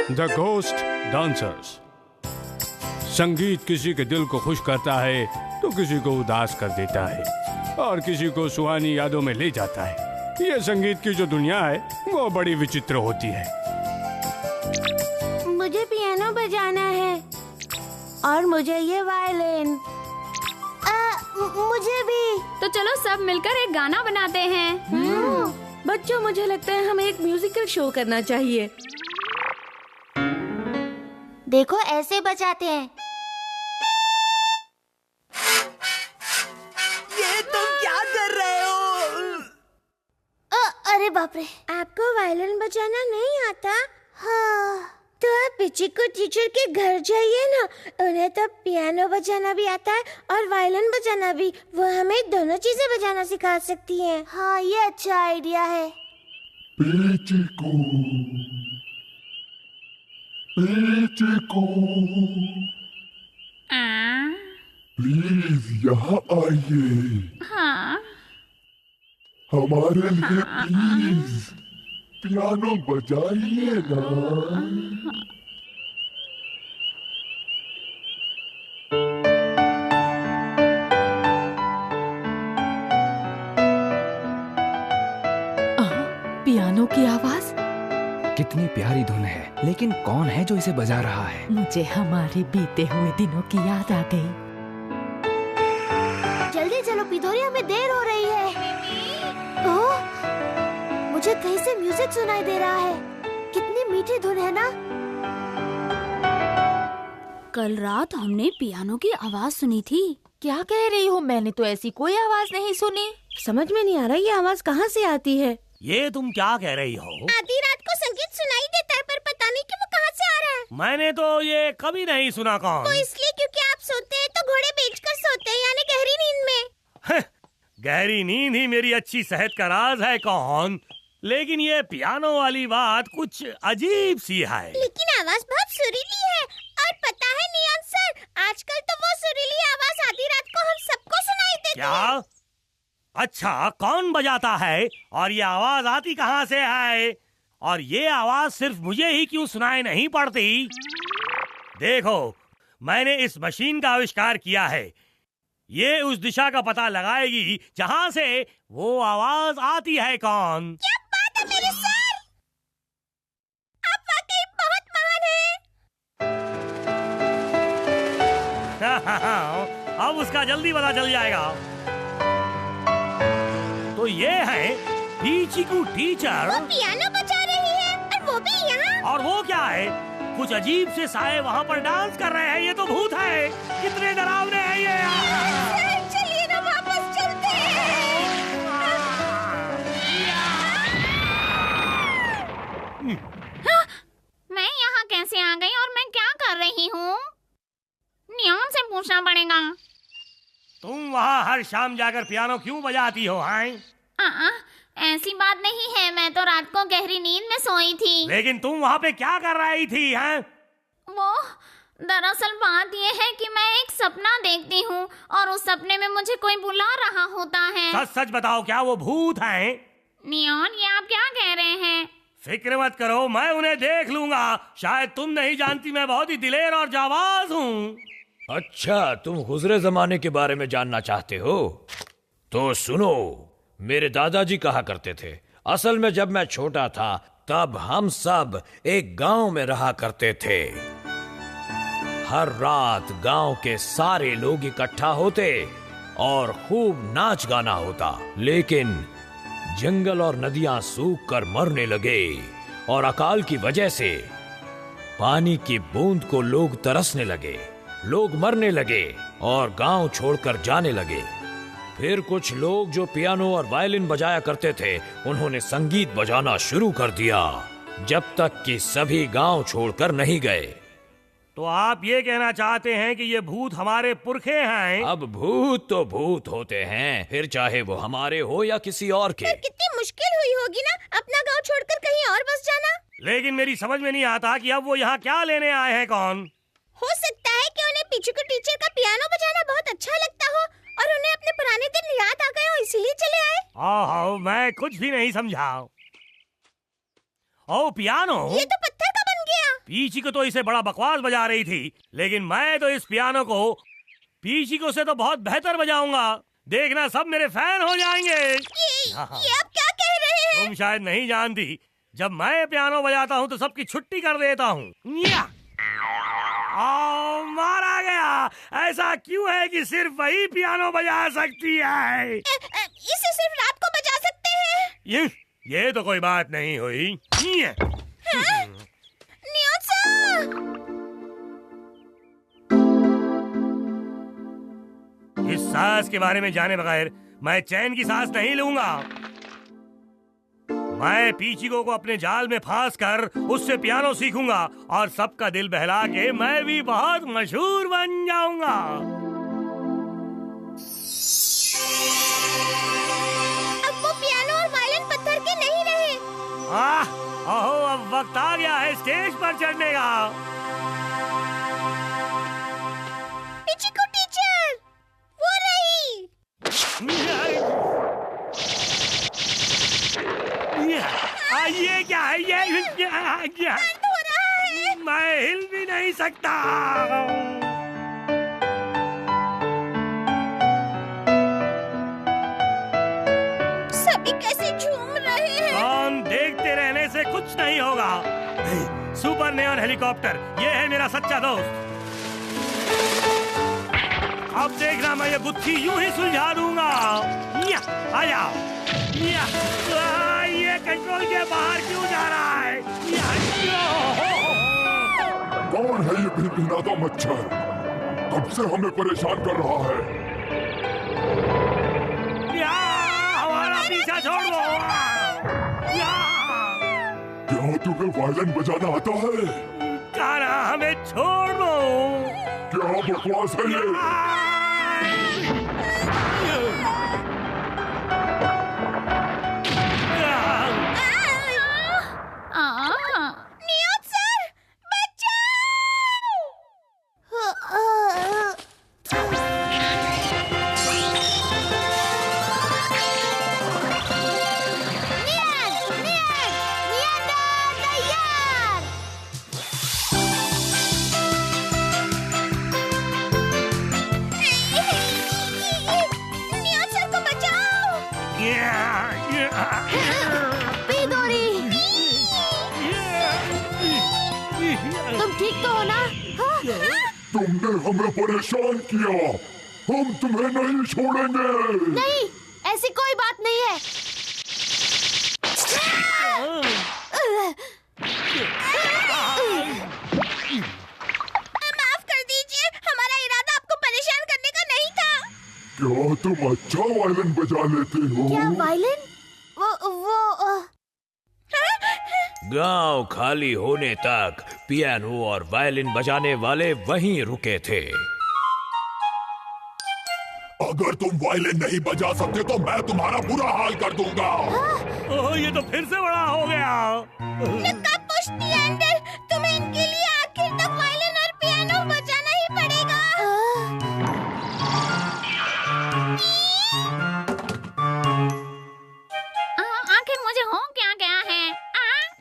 The ghost dancers. संगीत किसी के दिल को खुश करता है तो किसी को उदास कर देता है और किसी को सुहानी यादों में ले जाता है। ये संगीत की जो दुनिया है वो बड़ी विचित्र होती है। मुझे पियानो बजाना है और मुझे ये वायलिन। मुझे भी। तो चलो सब मिलकर एक गाना बनाते हैं। बच्चों, मुझे लगता है हमें एक म्यूजिकल शो करना चाहिए। देखो ऐसे बजाते हैं। ये तुम क्या कर रहे हो? अरे बाप रे, आपको वायलिन बजाना नहीं आता? हाँ, तो आप पिची को टीचर के घर जाइए ना, उन्हें तो पियानो बजाना भी आता है और वायलिन बजाना भी। वो हमें दोनों चीजें बजाना सिखा सकती हैं। हाँ, ये अच्छा आइडिया है। बेटे को प्लीज यहाँ आइए। हाँ। हमारे लिए प्लीज पियानो बजाइए ना। पियानो की आवाज, कितनी प्यारी धुन है, लेकिन कौन है जो इसे बजा रहा है? मुझे हमारे बीते हुए दिनों की याद आ गई। जल्दी चलो पिदोरी, हमें देर हो रही है। ओह, मुझे कहीं से म्यूजिक सुनाई दे रहा है। कितनी मीठी धुन है ना। कल रात हमने पियानो की आवाज सुनी थी। क्या कह रही हो? मैंने तो ऐसी कोई आवाज नहीं सुनी। समझ में नहीं आ रहा ये आवाज कहाँ से आती है। ये तुम क्या कह रही हो? आधी रात को संगीत सुनाई देता है, पर पता नहीं कि वो कहाँ से आ रहा है। मैंने तो ये कभी नहीं सुना। कौन? वो इसलिए क्योंकि आप सोते हैं तो घोड़े बेचकर सोते हैं, यानी गहरी नींद में। गहरी नींद ही मेरी अच्छी सेहत का राज है। कौन? लेकिन ये पियानो वाली बात कुछ अजीब सी है। लेकिन आवाज बहुत सुरीली है। और पता है नियॉन सर, आजकल तो वो सुरीली आवाज आधी रात को हम सबको सुनाई देती है। क्या? अच्छा, कौन बजाता है और ये आवाज आती कहाँ से है? और ये आवाज सिर्फ मुझे ही क्यों सुनाई नहीं पड़ती? देखो, मैंने इस मशीन का आविष्कार किया है। ये उस दिशा का पता लगाएगी जहाँ से वो आवाज आती है। कौन? क्या बात है मेरे सर, आप वाकई बहुत महान हैं। अब उसका जल्दी पता चल जाएगा। तो ये है पीचिकू टीचर। वो पियानो बजा रही है और वो भी यहाँ। और वो क्या है? कुछ अजीब से साए वहाँ पर डांस कर रहे हैं। ये तो भूत है। कितने डरावने हैं ये। चलिए ना वापस चलते हैं। मैं यहाँ कैसे आ गई और मैं क्या कर रही हूँ? नियॉन से पूछना पड़ेगा। तुम वहाँ हर शाम जाकर पियानो क्यों बजाती हो? ऐसी बात नहीं है, मैं तो रात को गहरी नींद में सोई थी। लेकिन तुम वहाँ पे क्या कर रही थी? हैं? वो दरअसल बात ये है कि मैं एक सपना देखती हूँ और उस सपने में मुझे कोई बुला रहा होता है। सच सच बताओ, क्या वो भूत हैं? नियॉन, ये आप क्या कह रहे हैं? फिक्र मत करो, मैं उन्हें देख लूंगा। शायद तुम नहीं जानती, मैं बहुत ही दिलेर और जाबाज हूँ। अच्छा, तुम गुजरे जमाने के बारे में जानना चाहते हो? तो सुनो, मेरे दादाजी कहा करते थे, असल में जब मैं छोटा था तब हम सब एक गांव में रहा करते थे। हर रात गांव के सारे लोग इकट्ठा होते और खूब नाच गाना होता। लेकिन जंगल और नदियां सूख कर मरने लगे और अकाल की वजह से पानी की बूंद को लोग तरसने लगे। लोग मरने लगे और गांव छोड़कर जाने लगे। फिर कुछ लोग जो पियानो और वायलिन बजाया करते थे, उन्होंने संगीत बजाना शुरू कर दिया, जब तक कि सभी गांव छोड़कर नहीं गए। तो आप ये कहना चाहते हैं कि ये भूत हमारे पुरखे हैं? अब भूत तो भूत होते हैं, फिर चाहे वो हमारे हो या किसी और के। कितनी मुश्किल हुई होगी ना अपना गांव छोड़कर कहीं और बस जाना। लेकिन मेरी समझ में नहीं आता कि अब वो यहाँ क्या लेने आए हैं। कौन? हो सकता है कि उन्हें पिचुकू टीचर का पियानो बजाना बहुत अच्छा लगता हो और उन्हें अपने पुराने दिन याद आ गए हो, इसीलिए चले आए। ओह, मैं कुछ भी नहीं समझा। ओ पियानो, ये तो पत्थर का बन गया। पीचिको तो इसे बड़ा बकवास बजा रही थी, लेकिन मैं तो इस पियानो को पीचिको से तो बहुत बेहतर बजाऊंगा। देखना सब मेरे फैन हो जाएंगे। ये आप क्या कह रहे हैं? तुम शायद नहीं जानती, जब मैं पियानो बजाता हूँ तो सबकी छुट्टी कर देता हूँ। मारा गया। ऐसा क्यों है कि सिर्फ वही पियानो बजा सकती है? इसे सिर्फ रात को बजा सकते हैं। ये तो कोई बात नहीं हुई। न्योत्सा! इस सांस के बारे में जाने बगैर मैं चैन की सांस नहीं लूंगा। मैं पीचिको को अपने जाल में फांस कर उससे पियानो सीखूंगा और सबका दिल बहला के मैं भी बहुत मशहूर बन जाऊंगा। अब वो पियानो और वायलिन पत्थर के नहीं रहे। ओहो, अब वक्त आ गया है स्टेज पर चढ़ने का। पीचिको टीचर, वो रही। ये क्या है? ये मैं हिल भी नहीं सकता। सभी कैसे झूम रहे हैं? कौन देखते रहने से कुछ नहीं होगा। सुपर नेऑन हेलीकॉप्टर, ये है मेरा सच्चा दोस्त। अब देखना मैं ये गुत्थी यूं ही सुलझा दूंगा। आ जाओ। ये कंट्रोल के बाहर क्यों जा रहा है? कौन है ये भिनभिनाता मच्छर? कब से हमें परेशान कर रहा है? हमारा पीछा छोड़ दो। क्या तुम्हें वायलिन बजाना आता है? काना हमें छोड़ दो। क्या बकवास है ये? नियोत सर, बचाओ! नियोत सर को बचाओ! पीदोरी, तुम ठीक तो हो ना? तुमने हमें परेशान किया, हम तुम्हें नहीं छोड़ेंगे। नहीं, ऐसी कोई बात नहीं है। माफ कर दीजिए, हमारा इरादा आपको परेशान करने का नहीं था। क्या तुम अच्छा वायलिन बजा लेते हो? क्या वायलिन? वो गांव खाली होने तक पियानो और वायलिन बजाने वाले वहीं रुके थे। अगर तुम वायलिन नहीं बजा सकते तो मैं तुम्हारा बुरा हाल कर दूंगा। ओह, ये तो फिर से बड़ा हो गया। नकाबपोश टिएंडर, तुम्हें इनके लिए आखिर तक वायलिन और पियानो बजाना ही पड़ेगा। आखिर मुझे हो क्या गया है?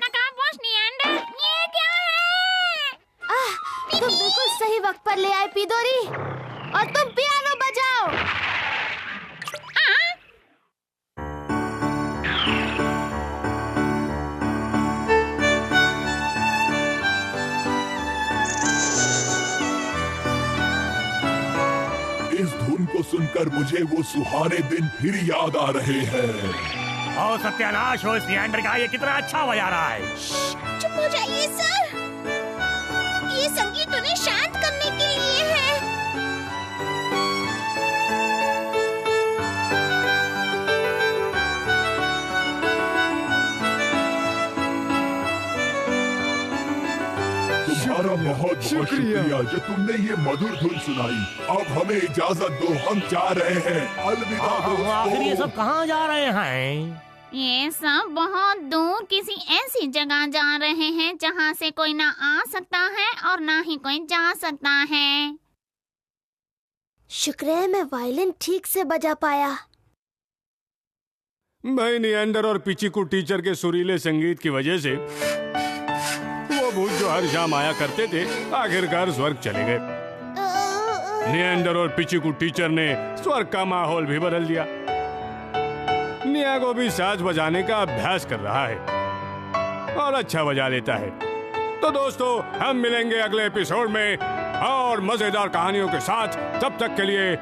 नकाबपोश टिएंडर, ये क्या है? तुम बिल्कुल सही वक्त पर ले आए पीदोरी, और तुम पियानो बजाओ। इस धुन को सुनकर मुझे वो सुहाने दिन फिर याद आ रहे हैं। और सत्यानाश हो इस लिएंडर का, ये कितना अच्छा बजा रहा है। चुप हो जाइए सर, ये संगीत उन्हें शांत करने के लिए है। तुम्हारा बहुत बहुत शुक्रिया जो तुमने ये मधुर धुन सुनाई। अब हमें इजाजत दो, हम जा रहे हैं। अलविदा आखिर ये दोस्तों। सब कहाँ जा रहे हैं? ये सब बहुत दूर किसी ऐसी जगह जा रहे हैं जहाँ से कोई ना आ सकता है और ना ही कोई जा सकता है। शुक्र है मैं वायलिन ठीक से बजा पाया। मैं निएंडर और पिचिकू टीचर के सुरीले संगीत की वजह से वो भूत जो हर शाम आया करते थे आखिरकार स्वर्ग चले गए। नियंदर और पिचिकू टीचर ने स्वर्ग का माहौल भी बदल दिया। नियागो भी साज बजाने का अभ्यास कर रहा है और अच्छा बजा लेता है। तो दोस्तों, हम मिलेंगे अगले एपिसोड में और मजेदार कहानियों के साथ। तब तक के लिए